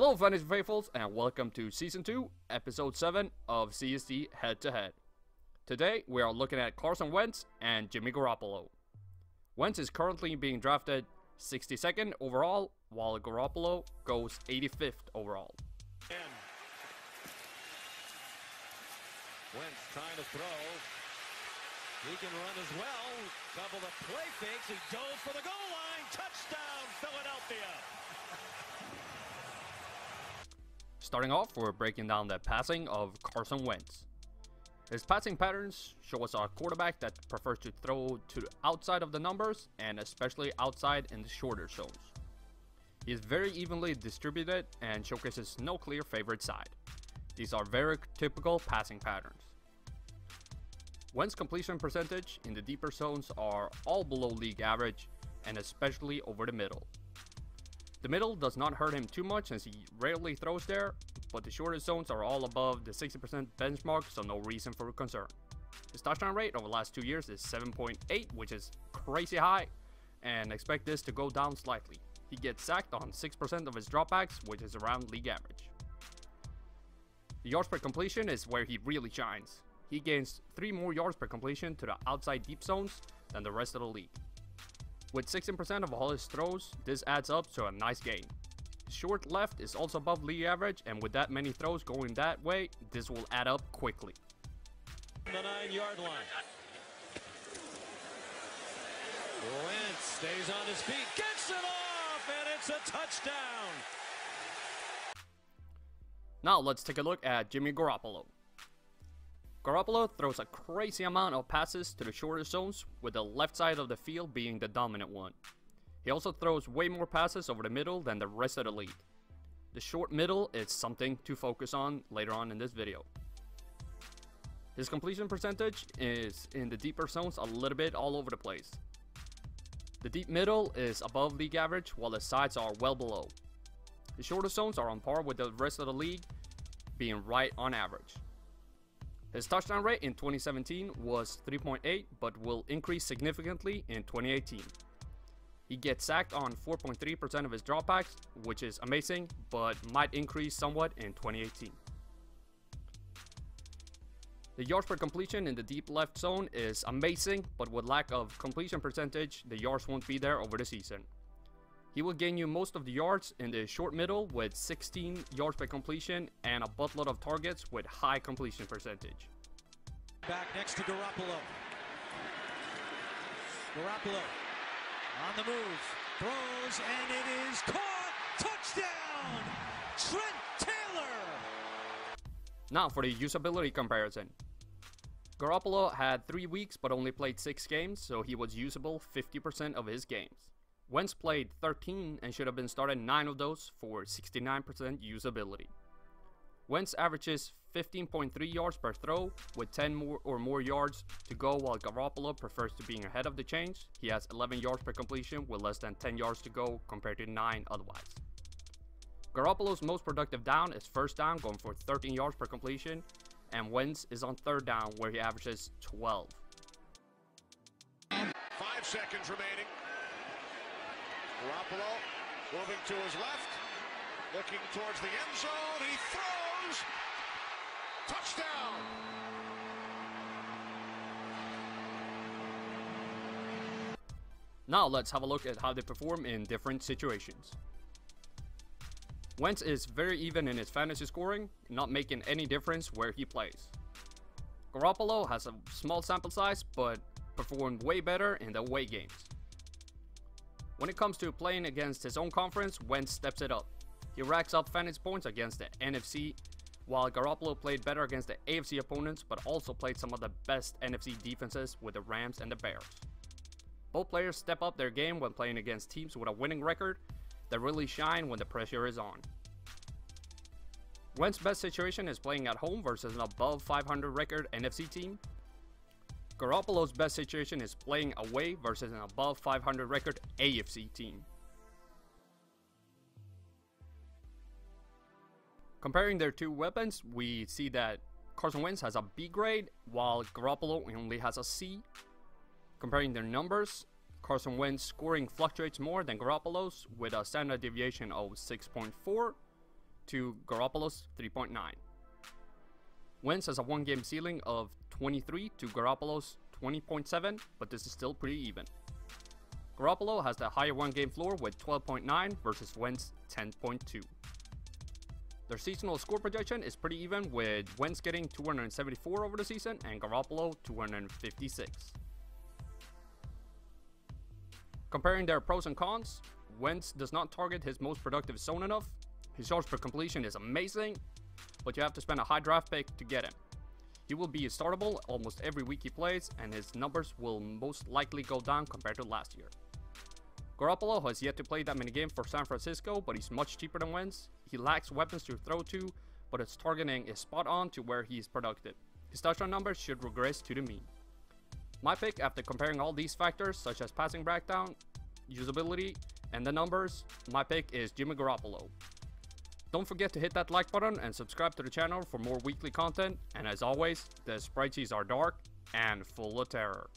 Hello Fantasy Faithfuls and welcome to Season 2, Episode 7 of CSD Head-2-Head. Today we are looking at Carson Wentz and Jimmy Garoppolo. Wentz is currently being drafted 62nd overall, while Garoppolo goes 85th overall. Wentz trying to throw. He can run as well. Couple of play fakes. He dove for the goal line. Touchdown, Philadelphia. Starting off, we're breaking down the passing of Carson Wentz. His passing patterns show us a quarterback that prefers to throw to the outside of the numbers and especially outside in the shorter zones. He is very evenly distributed and showcases no clear favorite side. These are very typical passing patterns. Wentz completion percentage in the deeper zones are all below league average and especially over the middle. The middle does not hurt him too much since he rarely throws there, but the shorter zones are all above the 60% benchmark, so no reason for concern. His touchdown rate over the last 2 years is 7.8, which is crazy high, and expect this to go down slightly. He gets sacked on 6% of his dropbacks, which is around league average. The yards per completion is where he really shines. He gains 3 more yards per completion to the outside deep zones than the rest of the league. With 16% of all his throws, this adds up to a nice gain. Short left is also above league average, and with that many throws going that way, this will add up quickly. The 9-yard line. Wentz stays on his feet, gets it off, and it's a touchdown. Now let's take a look at Jimmy Garoppolo. Garoppolo throws a crazy amount of passes to the shorter zones, with the left side of the field being the dominant one. He also throws way more passes over the middle than the rest of the league. The short middle is something to focus on later on in this video. His completion percentage is in the deeper zones a little bit all over the place. The deep middle is above league average, while the sides are well below. The shorter zones are on par with the rest of the league, being right on average. His touchdown rate in 2017 was 3.8, but will increase significantly in 2018. He gets sacked on 4.3% of his dropbacks, which is amazing, but might increase somewhat in 2018. The yards per completion in the deep left zone is amazing, but with lack of completion percentage, the yards won't be there over the season. He will gain you most of the yards in the short middle with 16 yards per completion and a buttload of targets with high completion percentage. Back next to Garoppolo. Garoppolo on the move, throws, and it is caught. Touchdown, Trent Taylor. Now for the usability comparison. Garoppolo had 3 weeks but only played 6 games, so he was usable 50% of his games. Wentz played 13 and should have been started 9 of those for 69% usability. Wentz averages 15.3 yards per throw with 10 or more yards to go, while Garoppolo prefers to being ahead of the chains. He has 11 yards per completion with less than 10 yards to go compared to 9 otherwise. Garoppolo's most productive down is first down, going for 13 yards per completion, and Wentz is on third down where he averages 12. 5 seconds remaining. Garoppolo moving to his left, looking towards the end zone, he throws, touchdown! Now let's have a look at how they perform in different situations. Wentz is very even in his fantasy scoring, not making any difference where he plays. Garoppolo has a small sample size, but performed way better in the away games. When it comes to playing against his own conference, Wentz steps it up. He racks up fantasy points against the NFC, while Garoppolo played better against the AFC opponents, but also played some of the best NFC defenses with the Rams and the Bears. Both players step up their game when playing against teams with a winning record that really shine when the pressure is on. Wentz's best situation is playing at home versus an above 500 record NFC team. Garoppolo's best situation is playing away versus an above 500 record AFC team. Comparing their two weapons, we see that Carson Wentz has a B grade, while Garoppolo only has a C. Comparing their numbers, Carson Wentz scoring fluctuates more than Garoppolo's with a standard deviation of 6.4, to Garoppolo's 3.9. Wentz has a one-game ceiling of 23 to Garoppolo's 20.7, but this is still pretty even. Garoppolo has the higher one-game floor with 12.9 versus Wentz 10.2. Their seasonal score projection is pretty even, with Wentz getting 274 over the season and Garoppolo 256. Comparing their pros and cons, Wentz does not target his most productive zone enough. His yards per completion is amazing, but you have to spend a high draft pick to get him. He will be startable almost every week he plays, and his numbers will most likely go down compared to last year. Garoppolo has yet to play that many games for San Francisco, but he's much cheaper than Wentz. He lacks weapons to throw to, but his targeting is spot on to where he is productive. His touchdown numbers should regress to the mean. My pick, after comparing all these factors such as passing breakdown, usability, and the numbers, my pick is Jimmy Garoppolo. Don't forget to hit that like button and subscribe to the channel for more weekly content, and as always, the spreadsheets are dark and full of terror.